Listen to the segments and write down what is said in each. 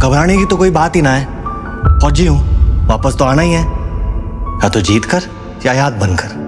घबराने की तो कोई बात ही ना है। फौजी हूँ, वापस तो आना ही है, या तो जीत कर या याद बनकर,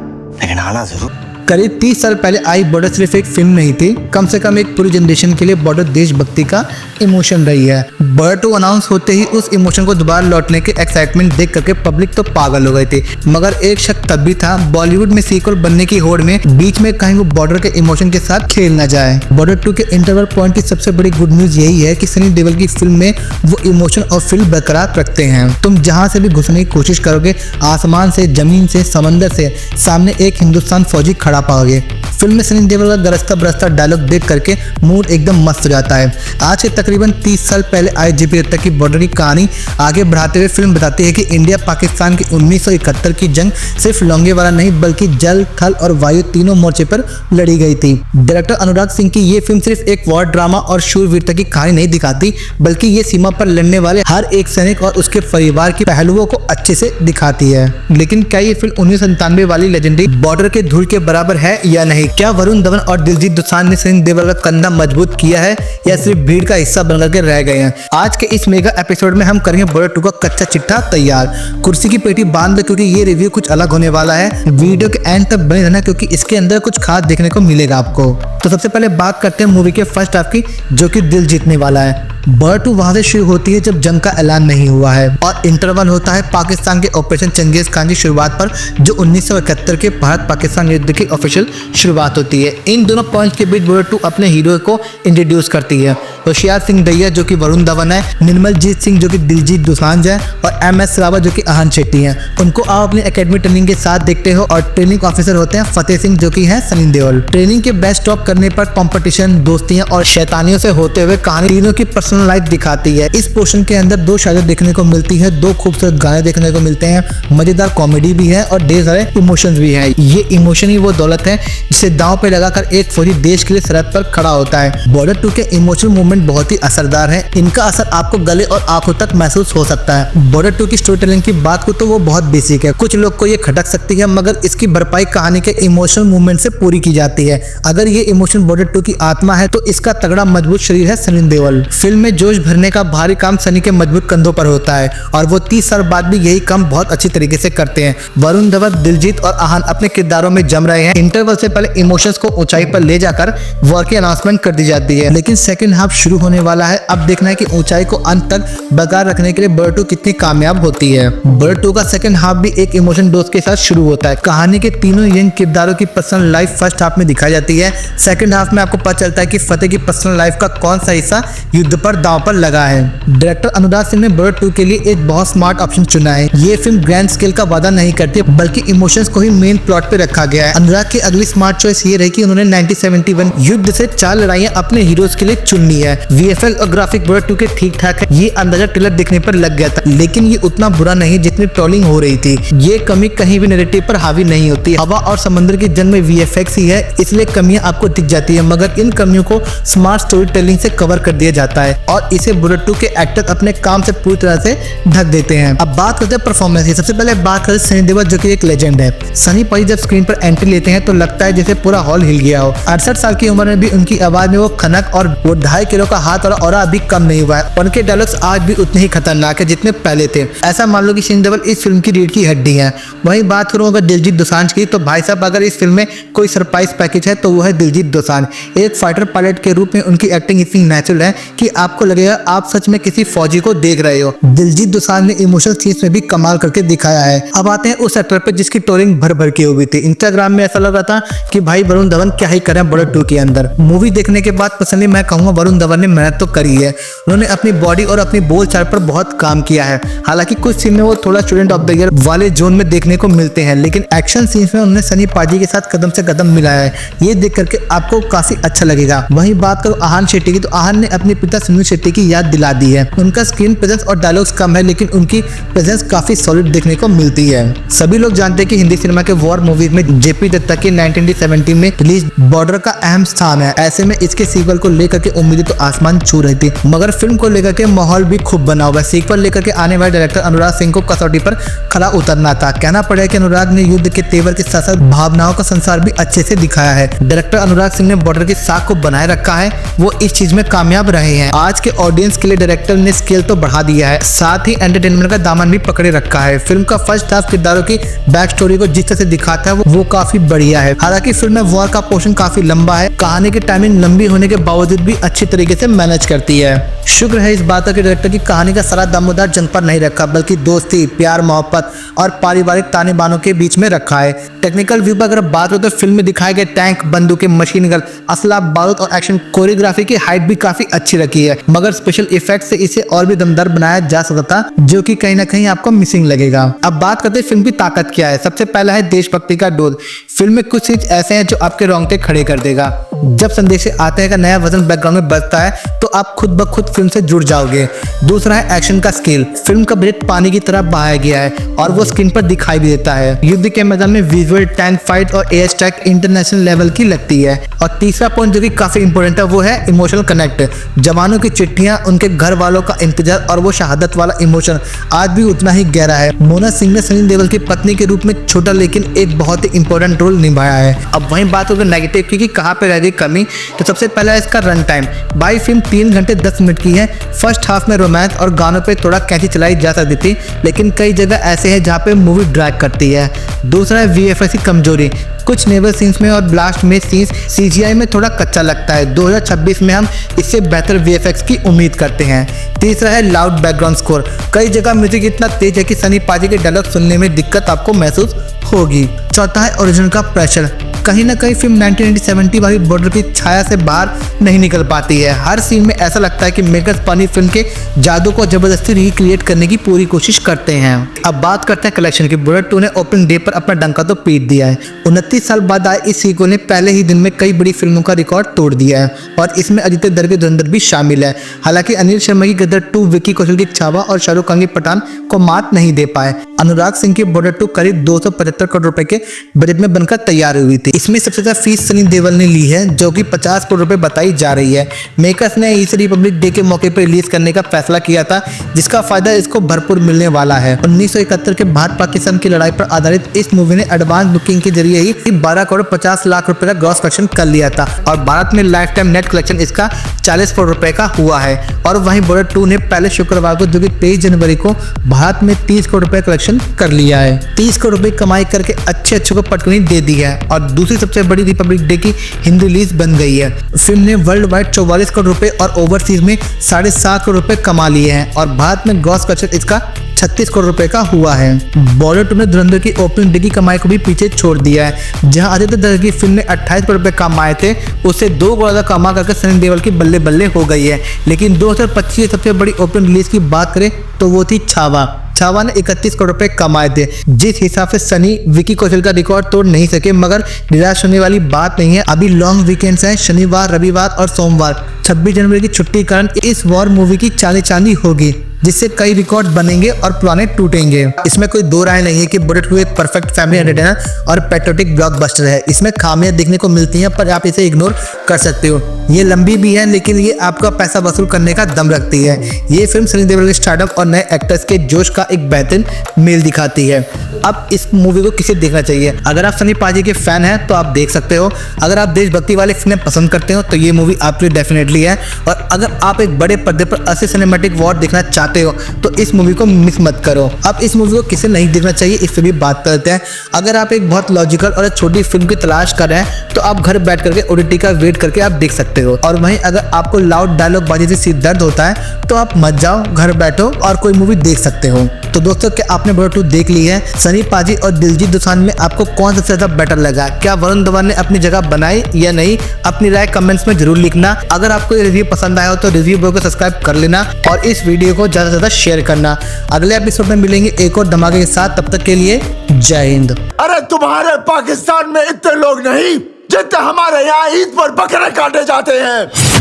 लेकिन आना जरूर। करीब 30 साल पहले आई बॉर्डर सिर्फ एक फिल्म नहीं थी, कम से कम एक पूरी जनरेशन के लिए बॉर्डर देशभक्ति का इमोशन रही है। बॉर्डर 2 अनाउंस होते ही उस इमोशन को दोबारा लौटने के एक्साइटमेंट देख करके पब्लिक तो पागल हो गई थी। मगर एक शक तब भी था, बॉलीवुड में सीक्वल बनने की होड़ में बीच में कहीं वो बॉर्डर के इमोशन के साथ खेल न जाए। बॉर्डर 2 के इंटरवल पॉइंट की सबसे बड़ी गुड न्यूज यही है कि सनी देओल की फिल्म में वो इमोशन और फील बरकरार रखते हैं। तुम जहां से भी घुसने की कोशिश करोगे, आसमान से, जमीन से, समंदर से, सामने एक हिंदुस्तान फौजी खड़ा पाओगे। फिल्म में सनी देओल का गरजता बरसता डायलॉग देख करके मूड एकदम मस्त हो जाता है। आज से तकरीबन 30 साल पहले आई JP की बॉर्डर की कहानी आगे बढ़ाते हुए फिल्म बताती है कि इंडिया पाकिस्तान की 1971 की जंग सिर्फ लौंगे वाला नहीं बल्कि जल, थल और वायु तीनों मोर्चे पर लड़ी गई थी। डायरेक्टर अनुराग सिंह की ये फिल्म सिर्फ एक वॉर ड्रामा और शूरवीरता की कहानी नहीं दिखाती, बल्कि ये सीमा पर लड़ने वाले हर एक सैनिक और उसके परिवार की पहलुओं को अच्छे से दिखाती है। लेकिन क्या ये फिल्म 1997 वाली लेजेंडरी बॉर्डर के धूल के बराबर है या नहीं? क्या वरुण धवन और दिलजीत दोसांझ ने सनी देओल का कंधा मजबूत किया है या सिर्फ भीड़ का हिस्सा बनकर के रह गए हैं? आज के इस मेगा एपिसोड में हम करेंगे बॉर्डर 2 का कच्चा चिट्ठा तैयार। कुर्सी की पेटी बांध दो क्योंकि ये रिव्यू कुछ अलग होने वाला है। वीडियो के एंड तक बने रहना क्योंकि इसके अंदर कुछ खास देखने को मिलेगा आपको। तो सबसे पहले बात करते हैं मूवी के फर्स्ट हाफ की, जो कि दिल जीतने वाला है। बॉर्डर 2 वहां से शुरू होती है जब जंग का ऐलान नहीं हुआ है और इंटरवल होता है पाकिस्तान के ऑपरेशन चंगेज खान की शुरुआत पर, जो 1971 के भारत पाकिस्तान युद्ध की ऑफिशियल शुरुआत होती है। इन दोनों पॉइंट्स के बीच बॉर्डर 2 अपने हीरो को इंट्रोड्यूस करती है। होशियार सिंह दैया जो कि वरुण धवन है, निर्मलजीत सिंह जो कि दिलजीत दोसांझ है और MS रावत जो कि अहान शेट्टी हैं। उनको आप अपनी एकेडमी ट्रेनिंग के साथ देखते हो और ट्रेनिंग ऑफिसर होते हैं फतेह सिंह जो कि है सनी देओल। ट्रेनिंग के बेस्ट स्टॉप करने पर कंपटीशन, दोस्तियां और शैतानियों से होते हुए कहानी तीनों की पर्सनल लाइफ दिखाती है। इस पोर्शन के अंदर 2 शायद देखने को मिलती है, 2 खूबसूरत गाने देखने को मिलते हैं, मजेदार कॉमेडी भी है और ढेर सारे इमोशंस भी है। ये इमोशन ही वो दौलत है जिसे दांव पे लगाकर एक फौजी देश के लिए सरहद पर खड़ा होता है। बॉर्डर 2 के इमोशनल मूवमेंट बहुत ही असरदार है। इनका असर आपको गले और आंखों तक महसूस हो सकता है। बॉर्डर 2 की स्टोरी टेलिंग की बात को तो वो बहुत बेसिक है, कुछ लोग को ये खटक सकती है, मगर इसकी भरपाई कहानी के इमोशनल मूवमेंट से पूरी की जाती है। अगर ये इमोशन बॉर्डर 2 की आत्मा है तो इसका तगड़ा मजबूत शरीर है सनी देओल। फिल्म में जोश भरने का भारी काम सनी के मजबूत कंधों पर होता है और वो 30 साल बाद भी यही काम बहुत अच्छी तरीके से करते हैं। वरुण धवन, दिलजीत और अहान अपने किरदारों में जम रहे हैं। इंटरवल से पहले इमोशंस को ऊंचाई पर ले जाकर वॉर की अनाउंसमेंट कर दी जाती है, लेकिन सेकंड हाफ शुरू होने वाला है। अब देखना है कि ऊंचाई को अंत तक बरकरार रखने के लिए बॉर्डर 2 कितनी कामयाब होती है। बॉर्डर 2 का सेकंड हाफ भी एक इमोशन डोज के साथ शुरू होता है। कहानी के तीनों यंग किरदारों की पर्सनल लाइफ फर्स्ट हाफ में दिखाई जाती है। सेकंड हाफ में आपको पता चलता है कि फतेह की पर्सनल लाइफ का कौन सा हिस्सा युद्ध पर दांव पर लगा है। डायरेक्टर अनुराग सिंह ने बॉर्डर 2 के लिए एक बहुत स्मार्ट ऑप्शन चुना है। ये फिल्म ग्रैंड स्केल का वादा नहीं करती बल्कि इमोशंस को ही मेन प्लॉट पे रखा गया है। अनुराग की अगली स्मार्ट चॉइस ये रही कि उन्होंने 1971 युद्ध से 4 लड़ाइयां अपने हीरोज के लिए चुननी है। VFX और ग्राफिक बॉर्डर 2 के ठीक ठाक है, ये अंदाजा ट्रेलर देखने पर लग गया था, लेकिन ये उतना बुरा नहीं जितनी ट्रोलिंग हो रही थी। ये कमी कहीं भी नैरेटिव पर हावी नहीं होती। हवा और समंदर की जंग में VFX ही है, इसलिए कमियां आपको दिख जाती है, मगर इन कमियों को स्मार्ट स्टोरी टेलिंग से कवर कर दिया जाता है और इसे बॉर्डर 2 के एक्टर अपने काम से पूरी तरह से ढक देते हैं। अब बात करते हैं परफॉर्मेंस की। सबसे पहले बात करते हैं सनी देओल जो कि एक लेजेंड है। सनी पाजी जब स्क्रीन पर एंट्री लेते हैं तो लगता है जैसे पूरा हॉल हिल गया हो। 68 साल की उम्र में भी उनकी आवाज में वो खनक और वो 2.5 किलो का हाथ और ऑरा अभी कम नहीं हुआ है। उनके डायलॉग्स आज भी उतने ही खतरनाक है जितने पहले थे। ऐसा मान लो कि सनी देओल इस फिल्म की रीढ़ की हड्डी है। वहीं बात करूं अगर दिलजीत दोसांझ की, तो भाई साहब अगर इस फिल्म में कोई सरप्राइज पैकेज है तो वो है दिलजीत दोसांझ। एक फाइटर पायलट के रूप में उनकी एक्टिंग इतनी नेचुरल है कि आपको लगेगा आप सच में किसी फौजी को देख रहे हो। दिलजीत दोसांझ ने इमोशनल सीन्स में भी कमाल करके दिखाया है। अब आते हैं उस एक्टर पे जिसकी टोरिंग भर भर की हुई थी। इंस्टाग्राम में ऐसा लग रहा था कि भाई वरुण धवन क्या ही करें बॉर्डर 2 के अंदर। मूवी देखने के बाद पर्सनली मैं कहूंगा वरुण धवन ने मेहनत तो करी है। उन्होंने अपनी बॉडी और अपनी बोलचाल पर बहुत काम किया है। हालांकि कुछ सीन में वो थोड़ा स्टूडेंट ऑफ द ईयर वाले जोन में देखने को मिलते हैं, लेकिन एक्शन सीन्स में उन्होंने सनी पाजी के साथ कदम से कदम मिलाया है। ये देख करके आपको काफी अच्छा लगेगा। वहीं बात करो अहान शेट्टी की, तो अहान ने अपने पिता सुनील शेट्टी की याद दिला दी है। उनका स्क्रीन प्रेजेंस और डायलॉग्स कम है, लेकिन उनकी प्रेजेंस काफी सॉलिड देखने को मिलती है। सभी लोग जानते हैं कि हिंदी सिनेमा के वॉर मूवीज में JP दत्ता की 1970 में रिलीज बॉर्डर का अहम स्थान है। ऐसे में इसके सीक्वल को लेकर के उम्मीदें तो आसमान छू रही थी, मगर फिल्म को लेकर के माहौल भी खूब बना हुआ है। सीक्वल लेकर के आने वाले डायरेक्टर अनुराग सिंह को कसौटी पर खड़ा उतरना था। कहना पड़ेगा कि अनुराग ने युद्ध के तेवर के साथ साथ भावनाओं का संसार भी अच्छे से दिखाया है। डायरेक्टर अनुराग अनुराग सिंह ने बॉर्डर की साख को बनाए रखा है वो इस चीज में कामयाब रहे हैं। आज के ऑडियंस के लिए डायरेक्टर ने स्केल तो बढ़ा दिया है, साथ ही एंटरटेनमेंट का दामन भी पकड़े रखा है। फिल्म का फर्स्ट हाफ किरदारों की बैक स्टोरी को जिस तरह से दिखाता है वो काफी बढ़िया है। हालांकि फिल्म में वॉर का पोर्शन काफी लंबा है, कहानी की टाइमिंग लंबी होने के बावजूद भी अच्छी तरीके से मैनेज करती है। शुक्र है इस बात का कि डायरेक्टर की कहानी का सारा दामोदर जंग पर नहीं रखा, बल्कि दोस्ती, प्यार, मोहब्बत और पारिवारिक ताने बानों के बीच में रखा है। टेक्निकल व्यू पर अगर बात हो तो फिल्म में दिखाए गए टैंक, बंदूकें, मशीन गन, असला, बारूद और एक्शन कोरियोग्राफी की हाइट भी काफी अच्छी रखी है, मगर स्पेशल इफेक्ट से इसे और भी दमदार बनाया जा सकता था, जो कि कहीं ना कहीं आपको मिसिंग लगेगा। अब बात करते हैं फिल्म की ताकत क्या है। सबसे पहला है देशभक्ति का डोज। फिल्म में कुछ चीज ऐसे हैं जो आपके रोंगटे खड़े कर देगा। जब संदेश आते हैं का नया वजन बैकग्राउंड में बजता है तो आप खुद ब खुद फिल्म से जुड़ जाओगे। दूसरा है एक्शन का स्केल। फिल्म का बजट पानी की तरह बहाया गया है और वो स्क्रीन पर दिखाई भी देता है। युद्ध के मैदान में विजुअल, टैंक फाइट और एयर स्ट्राइक इंटरनेशनल लेवल की लगती है। और तीसरा पॉइंट जो कि काफी इंपॉर्टेंट है वो है इमोशनल कनेक्ट। जवानों की चिट्ठियां, उनके घर वालों का इंतजार और वो शहादत वाला इमोशन आज भी उतना ही गहरा है। मोना सिंह ने सनी देओल की पत्नी के रूप में छोटा लेकिन एक बहुत ही इंपॉर्टेंट रोल निभाया है। अब वहीं बात होगी नेगेटिव की कि कहाँ पे रह गई कमी, तो सबसे पहला है इसका रन टाइम। भाई फिल्म 3 घंटे 10 मिनट की है। फर्स्ट हाफ में रोमांस और गानों पे थोड़ा कैंची चलाई जा सकती थी, लेकिन कई जगह ऐसे हैं जहाँ पे मूवी ड्रैग करती है। दूसरा है वीएफएक्स की कमजोरी। कुछ नेवल सीन्स में और ब्लास्ट में सीन्स सीजीआई में थोड़ा कच्चा लगता है। 2026 में हम इससे बेहतर वीएफएक्स की उम्मीद करते हैं। तीसरा है लाउड बैकग्राउंड स्कोर। कई जगह म्यूजिक इतना तेज है कि सनी पाजी के डायलॉग सुनने में दिक्कत आपको महसूस होगी। चौथा है ओरिजिनल का प्रेशर। कहीं ना कहीं फिल्म 1970 वाली बॉर्डर की छाया से बाहर नहीं निकल पाती है। हर सीन में ऐसा लगता है कि मेकर्स पानी फिल्म के जादू को जबरदस्ती रिक्रिएट करने की पूरी कोशिश करते हैं। अब बात करते हैं कलेक्शन की। बॉर्डर 2 ने ओपनिंग डे पर अपना डंका तो पीट दिया है। 29 साल बाद आए इस सीक्वल ने पहले ही दिन में कई बड़ी फिल्मों का रिकॉर्ड तोड़ दिया है और इसमें अदिति दर की धुरंधर भी शामिल है। हालांकि अनिल शर्मा की गदर 2, विक्की कौशल की छावा और शाहरुख खान की पठान को मात नहीं दे पाए। अनुराग सिंह की बॉर्डर 2 करीब 275 करोड़ रुपए के बजट में बनकर तैयार हुई थी। इसमें सबसे ज्यादा फीस सनी देओल ने ली है, जो कि 50 करोड़ रुपए बताई जा रही है। मेकर्स ने इसे रिपब्लिक डे के मौके पर रिलीज करने का फैसला किया था, जिसका फायदा इसको भरपूर मिलने वाला है। 1971 के भारत पाकिस्तान की लड़ाई पर आधारित इस मूवी ने एडवांस बुकिंग के जरिए ही 12 करोड़ 50 लाख रुपए का ग्रॉस कलेक्शन कर लिया था और भारत में लाइफ टाइम नेट कलेक्शन इसका 40 करोड़ रुपए का हुआ है। और वहीं बॉर्डर 2 ने पहले शुक्रवार को, जो कि 23 जनवरी को, भारत में 30 करोड़ रुपए कलेक्शन कर लिया है। 30 करोड़ रुपए कमाई करके अच्छे को पटकनी दे दी है और दूसरी सबसे बड़ी रिपब्लिक डे की हिंदी रिलीज बन गई है। फिल्म ने वर्ल्ड वाइड 44 करोड़ रुपए और ओवरसीज में 7.5 करोड़ रुपए कमा लिए हैं और भारत में ग्रॉस कलेक्शन इसका 36 करोड़ रुपए का हुआ है। बॉर्डर 2 ने धुरंधर की ओपनिंग डे की कमाई को भी पीछे छोड़ दिया है। जहां आदित्य दर की फिल्म ने 28 करोड़ रुपए कमाए थे, उससे 2 करोड़ ज्यादा कमा करके सनी देओल की बल्ले बल्ले हो गई है। लेकिन 2025 की सबसे बड़ी ओपनिंग रिलीज की बात करें तो वो थी छावा। छावा ने 31 करोड़ रुपए कमाए थे, जिस हिसाब से सनी विकी कौशल का रिकॉर्ड तोड़ नहीं सके, मगर निराश होने वाली बात नहीं है। अभी लॉन्ग वीकेंड्स हैं, शनिवार, रविवार और सोमवार। 26 जनवरी की छुट्टी के कारण इस वॉर मूवी की चांदी होगी, जिससे कई रिकॉर्ड बनेंगे और पुराने टूटेंगे। इसमें कोई दो राय नहीं है कि बॉर्डर 2 एक परफेक्ट फैमिली एंटरटेनर और पैट्रियोटिक ब्लॉकबस्टर है। इसमें खामियां देखने को मिलती हैं, पर आप इसे इग्नोर कर सकते हो। ये लंबी भी है, लेकिन ये आपका पैसा वसूल करने का दम रखती है। ये फिल्म सनी देओल के स्टार्टअप और नए एक्टर्स के जोश का एक बेहतरीन मेल दिखाती है। अब इस मूवी को किसे देखना चाहिए? अगर आप सनी पाजी के फैन हैं तो आप देख सकते हो। अगर आप देशभक्ति वाले फिल्म पसंद करते हो तो ये मूवी आपके लिए डेफिनेटली है। और अगर आप एक बड़े पर्दे पर असली सिनेमैटिक वॉर देखना चाहते हो तो इस मूवी को मिस मत करो। अब इस मूवी को किसे नहीं देखना चाहिए, इस पर भी बात करते हैं। अगर आप एक बहुत लॉजिकल और एक छोटी फिल्म की तलाश कर रहे हैं तो आप घर बैठ करके ओटीटी का वेट करके आप देख सकते हो। और वहीं अगर आपको लाउड डायलॉग बाजी से सिर दर्द होता है तो आप मत जाओ, घर बैठो और कोई मूवी देख सकते हो। तो दोस्तों, क्या आपने बॉर्डर 2 देख ली है? सनी पाजी और दिलजीत दोसांझ में आपको कौन सबसे ज्यादा बेटर लगा? क्या वरुण धवन ने अपनी जगह बनाई या नहीं? अपनी राय कमेंट्स में जरूर लिखना। अगर आपको ये रिव्यू पसंद आया हो तो रिव्यू बॉय को सब्सक्राइब कर लेना और इस वीडियो को ज्यादा से ज्यादा शेयर करना। अगले एपिसोड में मिलेंगे एक और धमाके के साथ। तब तक के लिए जय हिंद। अरे तुम्हारे पाकिस्तान में इतने लोग नहीं जितने हमारे यहाँ ईद पर बकरे काटे जाते हैं।